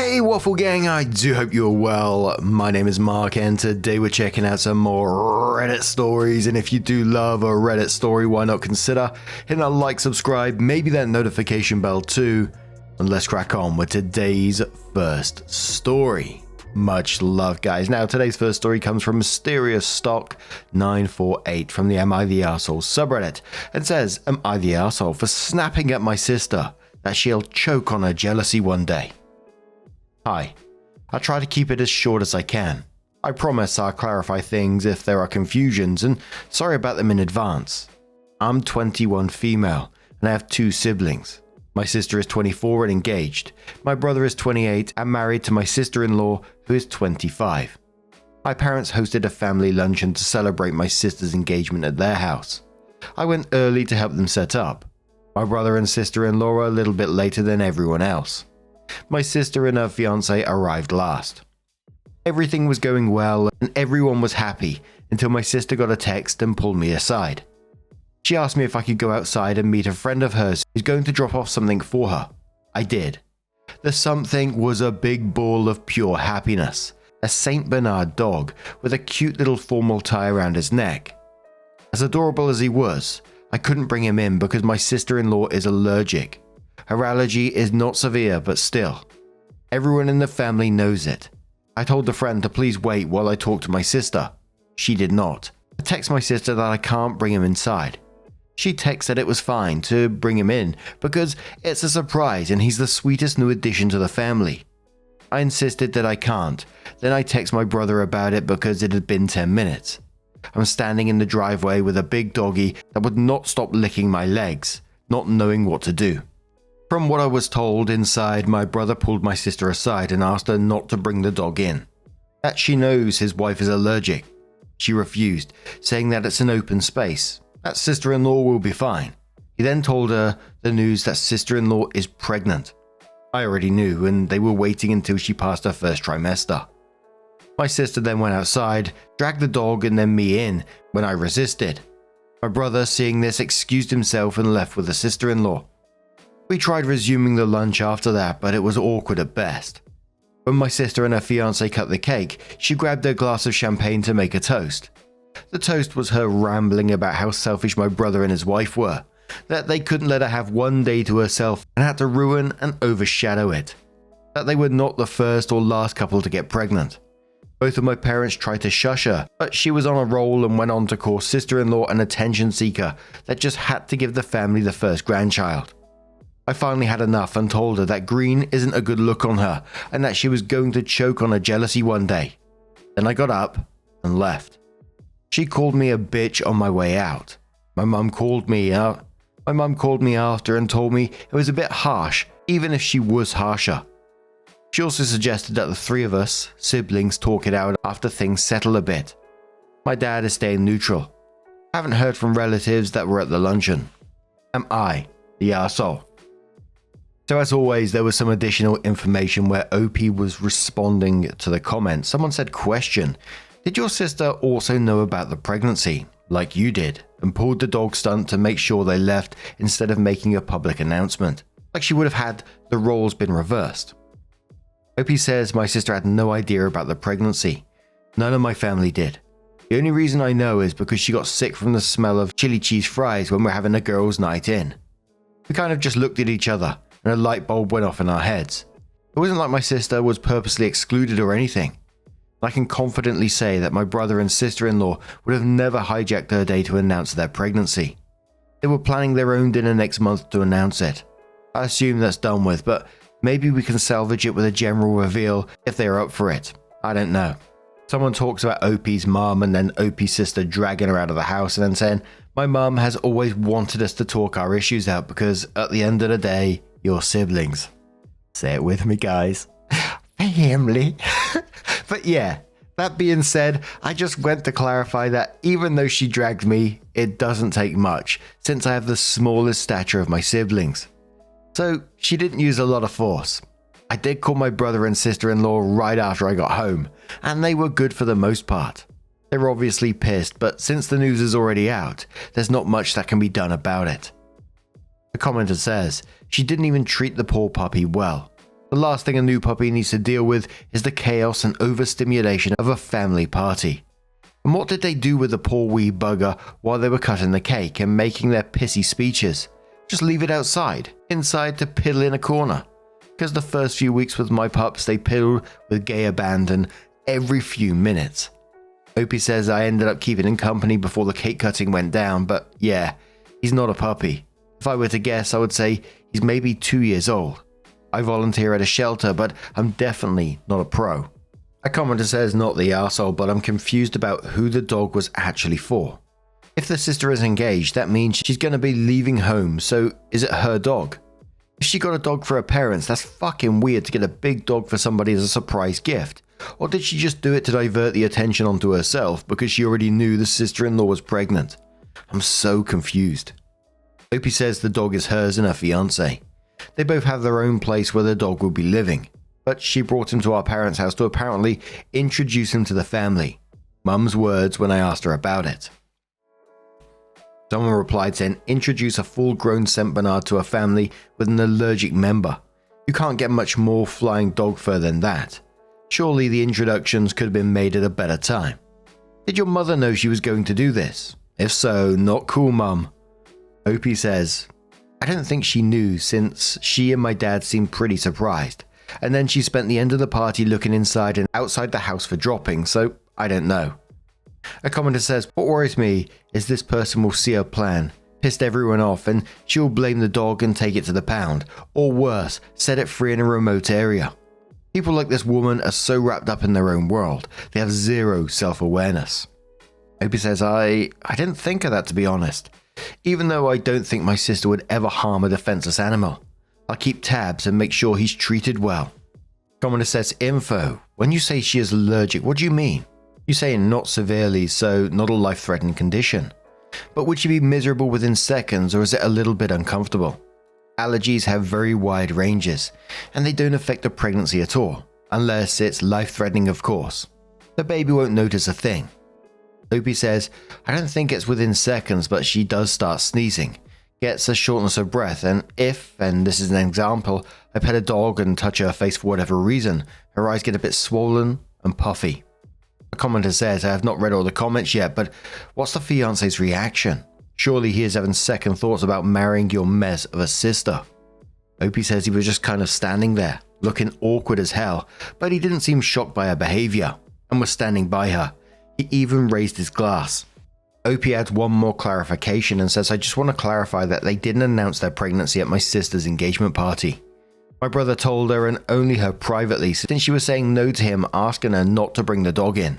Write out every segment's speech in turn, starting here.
Hey Waffle Gang, I do hope you're well. My name is Mark and today we're checking out some more Reddit stories, and if you do love a Reddit story, why not consider hitting that like, subscribe, maybe that notification bell too, and let's crack on with today's first story. Much love, guys. Now today's first story comes from Mysterious Stock 948 from the Am I the Arsehole subreddit and says, am I the arsehole for snapping at my sister that she'll choke on her jealousy one day? Hi, I'll try to keep it as short as I can. I promise I'll clarify things if there are confusions, and sorry about them in advance. I'm 21 female and I have 2 siblings. My sister is 24 and engaged. My brother is 28 and married to my sister-in-law who is 25. My parents hosted a family luncheon to celebrate my sister's engagement at their house. I went early to help them set up. My brother and sister-in-law are a little bit later than everyone else. My sister and her fiance arrived last. Everything was going well and everyone was happy until my sister got a text and pulled me aside. She asked me if I could go outside and meet a friend of hers who's going to drop off something for her. I did. The something was a big ball of pure happiness, a Saint Bernard dog with a cute little formal tie around his neck. As adorable as he was, I couldn't bring him in because my sister-in-law is allergic. Her allergy is not severe, but still. Everyone in the family knows it. I told the friend to please wait while I talked to my sister. She did not. I text my sister that I can't bring him inside. She texted it was fine to bring him in because it's a surprise and he's the sweetest new addition to the family. I insisted that I can't. Then I text my brother about it because it had been 10 minutes. I'm standing in the driveway with a big doggy that would not stop licking my legs, not knowing what to do. From what I was told inside, my brother pulled my sister aside and asked her not to bring the dog in. That she knows his wife is allergic. She refused, saying that it's an open space. That sister-in-law will be fine. He then told her the news that sister-in-law is pregnant. I already knew, and they were waiting until she passed her first trimester. My sister then went outside, dragged the dog and then me in when I resisted. My brother, seeing this, excused himself and left with the sister-in-law. We tried resuming the lunch after that, but it was awkward at best. When my sister and her fiance cut the cake, she grabbed her glass of champagne to make a toast. The toast was her rambling about how selfish my brother and his wife were, that they couldn't let her have one day to herself and had to ruin and overshadow it, that they were not the first or last couple to get pregnant. Both of my parents tried to shush her, but she was on a roll and went on to call sister-in-law an attention seeker that just had to give the family the first grandchild. I finally had enough and told her that green isn't a good look on her and that she was going to choke on her jealousy one day. Then I got up and left. She called me a bitch on my way out. My mum called me after and told me it was a bit harsh, even if she was harsher. She also suggested that the 3 of us, siblings, talk it out after things settle a bit. My dad is staying neutral. I haven't heard from relatives that were at the luncheon. Am I the arsehole? So as always, there was some additional information where OP was responding to the comments. Someone said, question, did your sister also know about the pregnancy, like you did, and pulled the dog stunt to make sure they left instead of making a public announcement? Like she would have had the roles been reversed. OP says, my sister had no idea about the pregnancy. None of my family did. The only reason I know is because she got sick from the smell of chili cheese fries when we're having a girls' night in. We kind of just looked at each other, and a light bulb went off in our heads. It wasn't like my sister was purposely excluded or anything. I can confidently say that my brother and sister-in-law would have never hijacked her day to announce their pregnancy. They were planning their own dinner next month to announce it. I assume that's done with, but maybe we can salvage it with a general reveal if they are up for it. I don't know. Someone talks about OP's mum and then OP's sister dragging her out of the house and then saying, my mum has always wanted us to talk our issues out because at the end of the day, you're siblings. Say it with me, guys. Family. But yeah, that being said, I just went to clarify that even though she dragged me, it doesn't take much since I have the smallest stature of my siblings. So she didn't use a lot of force. I did call my brother and sister-in-law right after I got home, and they were good for the most part. They were obviously pissed, but since the news is already out, there's not much that can be done about it. The commenter says, she didn't even treat the poor puppy well. The last thing a new puppy needs to deal with is the chaos and overstimulation of a family party. And what did they do with the poor wee bugger while they were cutting the cake and making their pissy speeches? Just leave it outside, inside to piddle in a corner. Because the first few weeks with my pups, they piddled with gay abandon every few minutes. Opie says I ended up keeping him company before the cake cutting went down, but yeah, he's not a puppy. If I were to guess, I would say he's maybe 2 years old. I volunteer at a shelter, but I'm definitely not a pro. A commenter says not the arsehole, but I'm confused about who the dog was actually for. If the sister is engaged, that means she's going to be leaving home, so is it her dog? If she got a dog for her parents, that's fucking weird to get a big dog for somebody as a surprise gift. Or did she just do it to divert the attention onto herself because she already knew the sister-in-law was pregnant? I'm so confused. Opie says the dog is hers and her fiancé. They both have their own place where the dog will be living, but she brought him to our parents' house to apparently introduce him to the family. Mum's words when I asked her about it. Someone replied saying, introduce a full-grown Saint Bernard to a family with an allergic member. You can't get much more flying dog fur than that. Surely the introductions could have been made at a better time. Did your mother know she was going to do this? If so, not cool, Mum. Opie says, I don't think she knew since she and my dad seemed pretty surprised. And then she spent the end of the party looking inside and outside the house for dropping, so I don't know. A commenter says, what worries me is this person will see her plan, pissed everyone off, and she'll blame the dog and take it to the pound, or worse, set it free in a remote area. People like this woman are so wrapped up in their own world, they have zero self-awareness. Opie says, I didn't think of that, to be honest. Even though I don't think my sister would ever harm a defenseless animal. I'll keep tabs and make sure he's treated well. Commenter says, info. When you say she is allergic, what do you mean? You say not severely, so not a life-threatening condition. But would she be miserable within seconds, or is it a little bit uncomfortable? Allergies have very wide ranges, and they don't affect the pregnancy at all, unless it's life-threatening, of course. The baby won't notice a thing. Opie says, I don't think it's within seconds, but she does start sneezing, gets a shortness of breath, and if, and this is an example, I pet a dog and touch her face for whatever reason, her eyes get a bit swollen and puffy. A commenter says, I have not read all the comments yet, but what's the fiancé's reaction? Surely he is having second thoughts about marrying your mess of a sister. Opie says he was just kind of standing there, looking awkward as hell, but he didn't seem shocked by her behavior, and was standing by her. He even raised his glass. Opie adds one more clarification and says, I just want to clarify that they didn't announce their pregnancy at my sister's engagement party. My brother told her and only her privately since she was saying no to him asking her not to bring the dog in.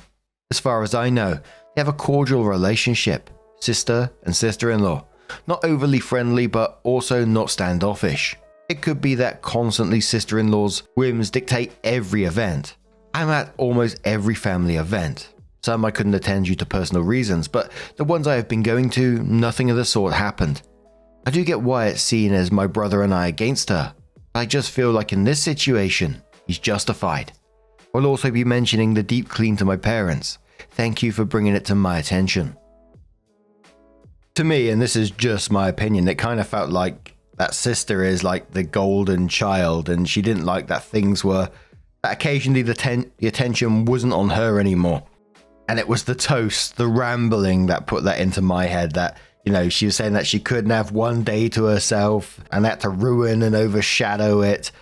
As far as I know, they have a cordial relationship, sister and sister-in-law. Not overly friendly, but also not standoffish. It could be that constantly sister-in-law's whims dictate every event. I'm at almost every family event. Some I couldn't attend due to personal reasons, but the ones I have been going to, nothing of the sort happened. I do get why it's seen as my brother and I against her. I just feel like in this situation, he's justified. I'll also be mentioning the deep clean to my parents. Thank you for bringing it to my attention. To me, and this is just my opinion, it kind of felt like that sister is like the golden child, and she didn't like that occasionally the attention wasn't on her anymore. And it was the toast, the rambling that put that into my head that, you know, she was saying that she couldn't have one day to herself and that to ruin and overshadow it,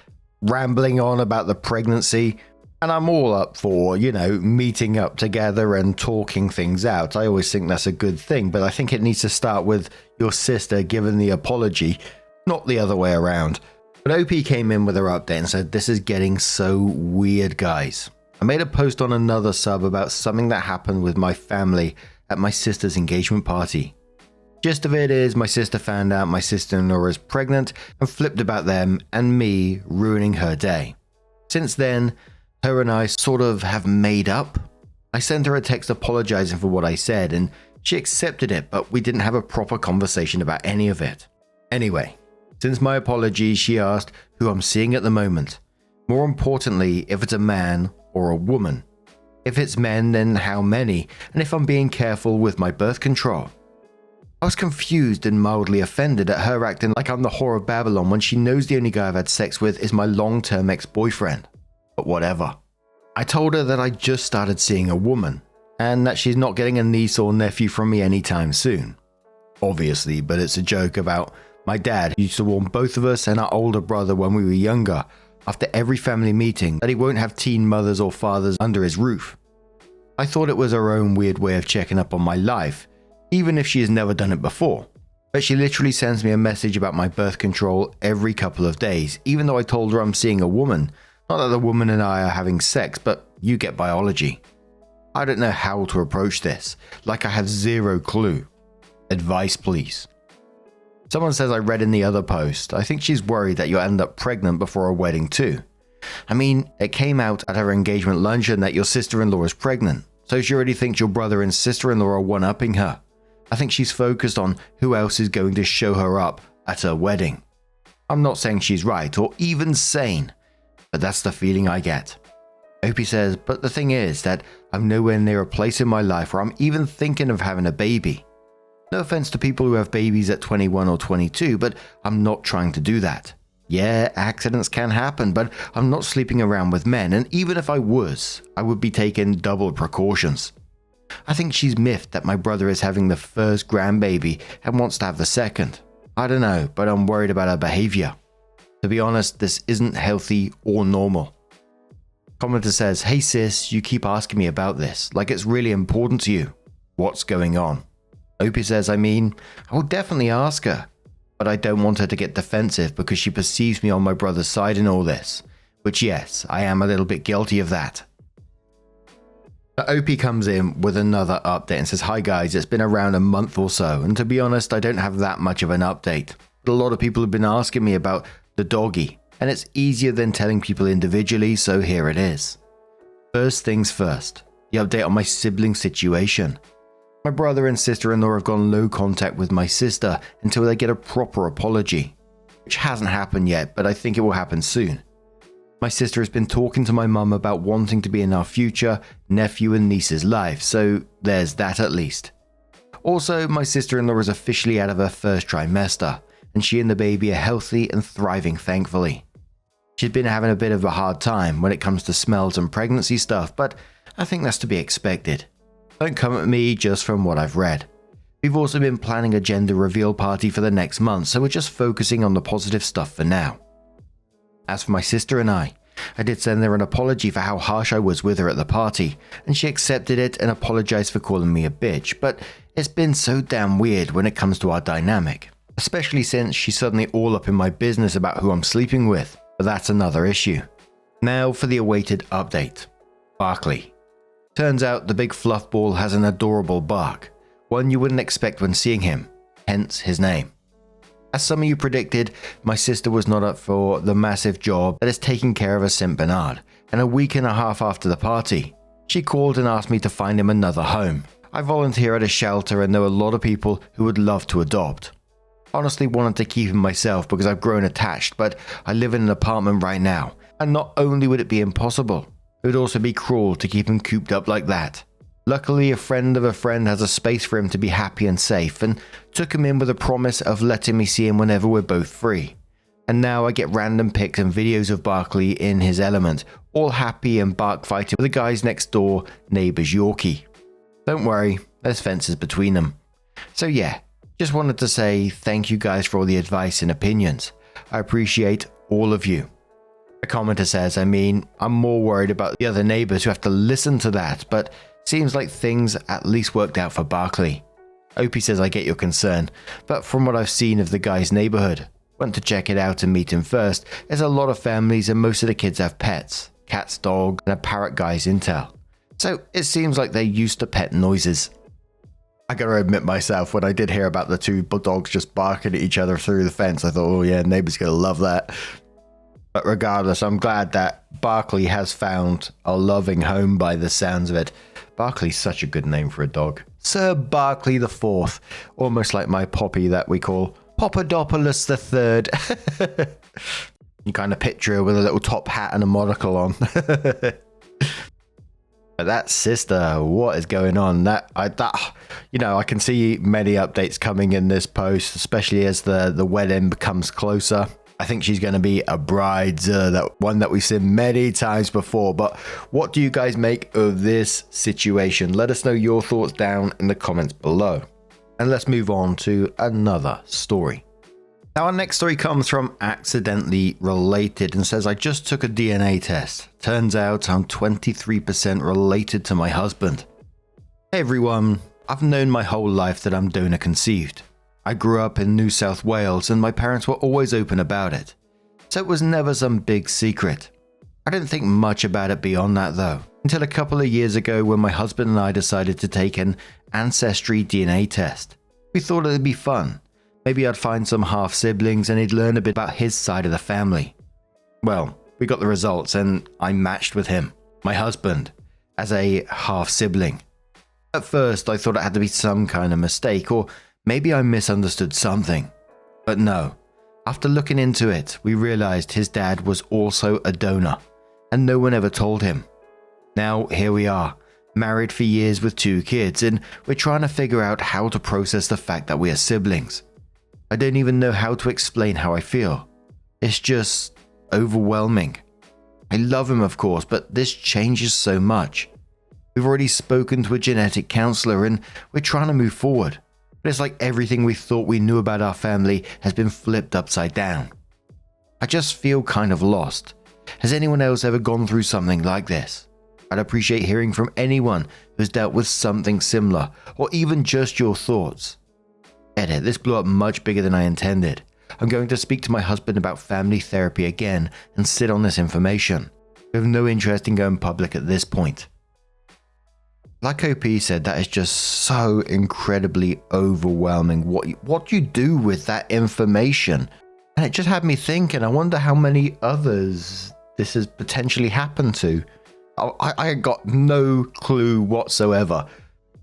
rambling on about the pregnancy. And I'm all up for, you know, meeting up together and talking things out. I always think that's a good thing, but I think it needs to start with your sister giving the apology, not the other way around. But OP came in with her update and said, this is getting so weird, guys. I made a post on another sub about something that happened with my family at my sister's engagement party. Gist of it is my sister found out my sister-in-law is pregnant and flipped about them and me ruining her day. Since then, her and I sort of have made up. I sent her a text apologizing for what I said and she accepted it, but we didn't have a proper conversation about any of it. Anyway, since my apology, she asked who I'm seeing at the moment. More importantly, if it's a man or a woman. If it's men, then how many, and if I'm being careful with my birth control. I was confused and mildly offended at her acting like I'm the whore of Babylon when she knows the only guy I've had sex with is my long-term ex-boyfriend. But whatever. I told her that I just started seeing a woman, and that she's not getting a niece or nephew from me anytime soon. Obviously, but it's a joke about my dad who used to warn both of us and our older brother when we were younger, after every family meeting, that he won't have teen mothers or fathers under his roof. I thought it was her own weird way of checking up on my life, even if she has never done it before. But she literally sends me a message about my birth control every couple of days, even though I told her I'm seeing a woman. Not that the woman and I are having sex, but you get biology. I don't know how to approach this, like I have zero clue. Advice, please. Someone says I read in the other post, I think she's worried that you'll end up pregnant before her wedding too. I mean, it came out at her engagement luncheon that your sister-in-law is pregnant, so she already thinks your brother and sister-in-law are one-upping her. I think she's focused on who else is going to show her up at her wedding. I'm not saying she's right or even sane, but that's the feeling I get. Opie says, but the thing is that I'm nowhere near a place in my life where I'm even thinking of having a baby. No offense to people who have babies at 21 or 22, but I'm not trying to do that. Yeah, accidents can happen, but I'm not sleeping around with men, and even if I was, I would be taking double precautions. I think she's miffed that my brother is having the first grandbaby and wants to have the second. I don't know, but I'm worried about her behavior. To be honest, this isn't healthy or normal. Commenter says, hey sis, you keep asking me about this, like it's really important to you. What's going on? Opie says, I mean, I will definitely ask her, but I don't want her to get defensive because she perceives me on my brother's side in all this, which yes, I am a little bit guilty of that. But Opie comes in with another update and says, hi guys, it's been around a month or so, and to be honest, I don't have that much of an update. But a lot of people have been asking me about the doggy, and it's easier than telling people individually, so here it is. First things first, the update on my sibling situation. My brother and sister-in-law have gone low contact with my sister until they get a proper apology, which hasn't happened yet, but I think it will happen soon. My sister has been talking to my mum about wanting to be in our future nephew and niece's life, so there's that at least. Also, my sister-in-law is officially out of her first trimester, and she and the baby are healthy and thriving thankfully. She's been having a bit of a hard time when it comes to smells and pregnancy stuff, but I think that's to be expected. Don't come at me just from what I've read. We've also been planning a gender reveal party for the next month, so we're just focusing on the positive stuff for now. As for my sister and I did send her an apology for how harsh I was with her at the party, and she accepted it and apologized for calling me a bitch, but it's been so damn weird when it comes to our dynamic, especially since she's suddenly all up in my business about who I'm sleeping with, but that's another issue. Now for the awaited update. Barkley. Turns out the big fluff ball has an adorable bark, one you wouldn't expect when seeing him, hence his name. As some of you predicted, my sister was not up for the massive job that is taking care of a St. Bernard, and a week and a half after the party, she called and asked me to find him another home. I volunteer at a shelter and know a lot of people who would love to adopt. Honestly wanted to keep him myself because I've grown attached, but I live in an apartment right now, and not only would it be impossible, it would also be cruel to keep him cooped up like that. Luckily, a friend of a friend has a space for him to be happy and safe, and took him in with a promise of letting me see him whenever we're both free. And now I get random pics and videos of Barkley in his element, all happy and bark fighting with the guy's next door neighbor's Yorkie. Don't worry, there's fences between them. So yeah, just wanted to say thank you guys for all the advice and opinions. I appreciate all of you. A commenter says, I mean, I'm more worried about the other neighbors who have to listen to that, but seems like things at least worked out for Barkley. Opie says I get your concern, but from what I've seen of the guy's neighborhood, went to check it out and meet him first, there's a lot of families and most of the kids have pets, cats, dog, and a parrot guy's intel. So it seems like they're used to pet noises. I gotta admit myself, when I did hear about the two dogs just barking at each other through the fence, I thought, oh yeah, neighbors gonna love that. But regardless, I'm glad that Barkley has found a loving home by the sounds of it. Barkley's such a good name for a dog. Sir Barkley the Fourth, almost like my poppy that we call Papadopoulos the Third. You kind of picture her with a little top hat and a monocle on. But that sister, what is going on? I can see many updates coming in this post, especially as the wedding becomes closer. I think she's going to be a bride, that one that we've seen many times before. But what do you guys make of this situation? Let us know your thoughts down in the comments below. And let's move on to another story. Now, our next story comes from Accidentally Related and says, I just took a DNA test. Turns out I'm 23% related to my husband. Hey everyone, I've known my whole life that I'm donor conceived. I grew up in New South Wales and my parents were always open about it. So it was never some big secret. I didn't think much about it beyond that though, until a couple of years ago when my husband and I decided to take an ancestry DNA test. We thought it'd be fun. Maybe I'd find some half siblings and he'd learn a bit about his side of the family. Well, we got the results and I matched with him, my husband, as a half sibling. At first I thought it had to be some kind of mistake, or maybe I misunderstood something. But no, after looking into it, we realized his dad was also a donor, and no one ever told him. Now here we are, married for years with 2 kids, and we're trying to figure out how to process the fact that we are siblings. I don't even know how to explain how I feel. It's just overwhelming. I love him, of course, but this changes so much. We've already spoken to a genetic counselor and we're trying to move forward. But it's like everything we thought we knew about our family has been flipped upside down. I just feel kind of lost. Has anyone else ever gone through something like this? I'd appreciate hearing from anyone who's dealt with something similar, or even just your thoughts. Edit, this blew up much bigger than I intended. I'm going to speak to my husband about family therapy again and sit on this information. We have no interest in going public at this point. Like OP said, that is just so incredibly overwhelming. What do you do with that information? And it just had me thinking, I wonder how many others this has potentially happened to. I got no clue whatsoever.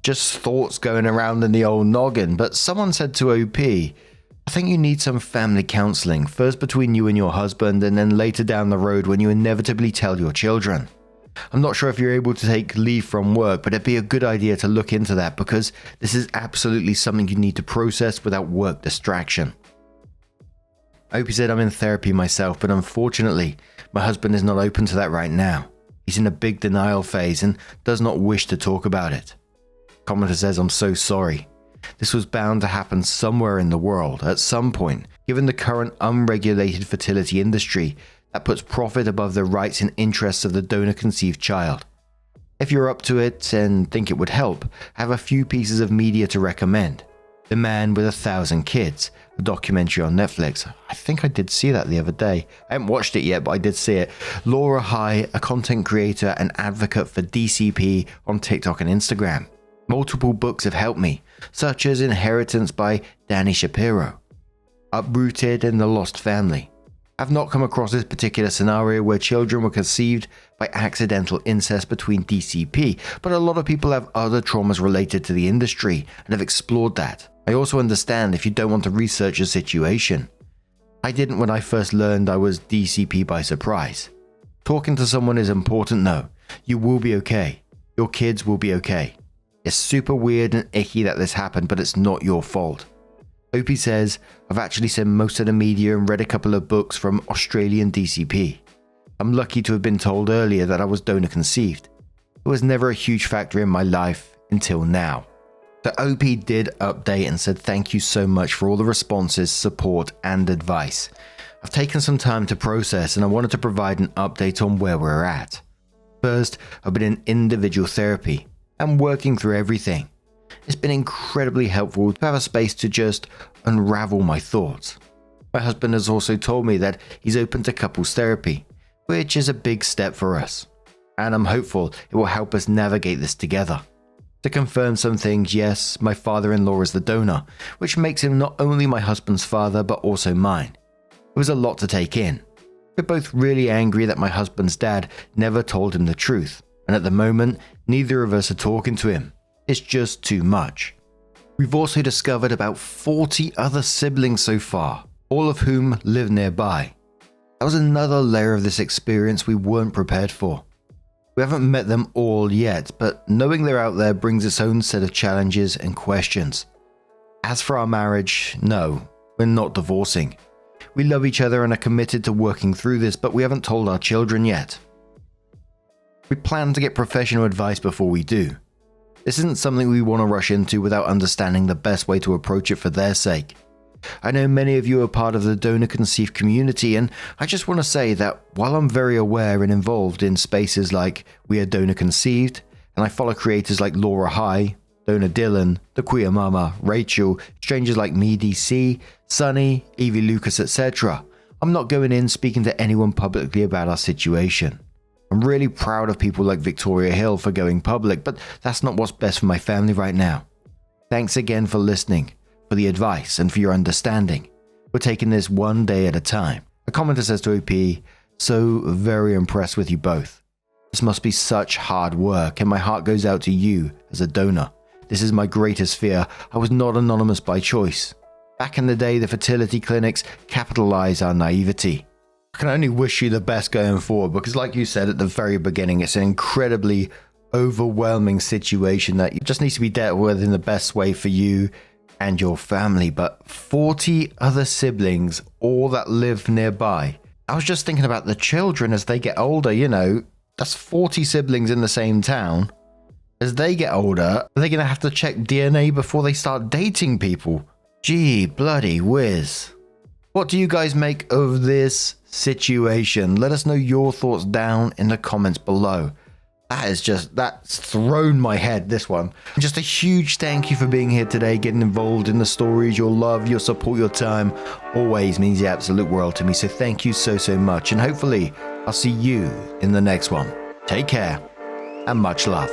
Just thoughts going around in the old noggin. But someone said to OP, I think you need some family counseling, first between you and your husband, and then later down the road when you inevitably tell your children. I'm not sure if you're able to take leave from work, but it'd be a good idea to look into that because this is absolutely something you need to process without work distraction. OP said, I'm in therapy myself, but unfortunately, my husband is not open to that right now. He's in a big denial phase and does not wish to talk about it. Commenter says, I'm so sorry. This was bound to happen somewhere in the world at some point, given the current unregulated fertility industry that puts profit above the rights and interests of the donor-conceived child. If you're up to it and think it would help, I have a few pieces of media to recommend. The Man with 1,000 Kids, a documentary on Netflix. I think I did see that the other day. I haven't watched it yet, but I did see it. Laura High, a content creator and advocate for DCP on TikTok and Instagram. Multiple books have helped me, such as Inheritance by Danny Shapiro, Uprooted and The Lost Family. I've not come across this particular scenario where children were conceived by accidental incest between DCP, but a lot of people have other traumas related to the industry and have explored that. I also understand if you don't want to research a situation. I didn't when I first learned I was DCP by surprise. Talking to someone is important though. You will be okay. Your kids will be okay. It's super weird and icky that this happened, but it's not your fault. OP says, I've actually seen most of the media and read a couple of books from Australian DCP. I'm lucky to have been told earlier that I was donor conceived. It was never a huge factor in my life until now. The OP did update and said thank you so much for all the responses, support and advice. I've taken some time to process and I wanted to provide an update on where we're at. First, I've been in individual therapy. I'm working through everything. It's been incredibly helpful to have a space to just unravel my thoughts. My husband has also told me that he's open to couples therapy, which is a big step for us. And I'm hopeful it will help us navigate this together. To confirm some things, yes, my father-in-law is the donor, which makes him not only my husband's father but also mine. It was a lot to take in. We're both really angry that my husband's dad never told him the truth. And at the moment, neither of us are talking to him. It's just too much. We've also discovered about 40 other siblings so far, all of whom live nearby. That was another layer of this experience we weren't prepared for. We haven't met them all yet, but knowing they're out there brings its own set of challenges and questions. As for our marriage, no, we're not divorcing. We love each other and are committed to working through this, but we haven't told our children yet. We plan to get professional advice before we do. This isn't something we want to rush into without understanding the best way to approach it for their sake. I know many of you are part of the donor-conceived community, and I just want to say that while I'm very aware and involved in spaces like We Are Donor Conceived, and I follow creators like Laura High, Donor Dylan, The Queer Mama, Rachel, strangers like me DC, Sunny, Evie Lucas, etc., I'm not going in speaking to anyone publicly about our situation. I'm really proud of people like Victoria Hill for going public, but that's not what's best for my family right now. Thanks again for listening, for the advice, and for your understanding. We're taking this one day at a time. A commenter says to OP, so very impressed with you both. This must be such hard work, and my heart goes out to you as a donor. This is my greatest fear. I was not anonymous by choice. Back in the day, the fertility clinics capitalized our naivety. I can only wish you the best going forward, because like you said at the very beginning, it's an incredibly overwhelming situation that just needs to be dealt with in the best way for you and your family. But 40 other siblings, all that live nearby. I was just thinking about the children as they get older, that's 40 siblings in the same town. As they get older, are they going to have to check DNA before they start dating people? Gee, bloody whiz. What do you guys make of this situation? Let us know your thoughts down in the comments below. That's thrown my head, this one. Just a huge thank you for being here today, getting involved in the stories. Your love, your support, your time always means the absolute world to me. So thank you so much. And hopefully I'll see you in the next one. Take care and much love.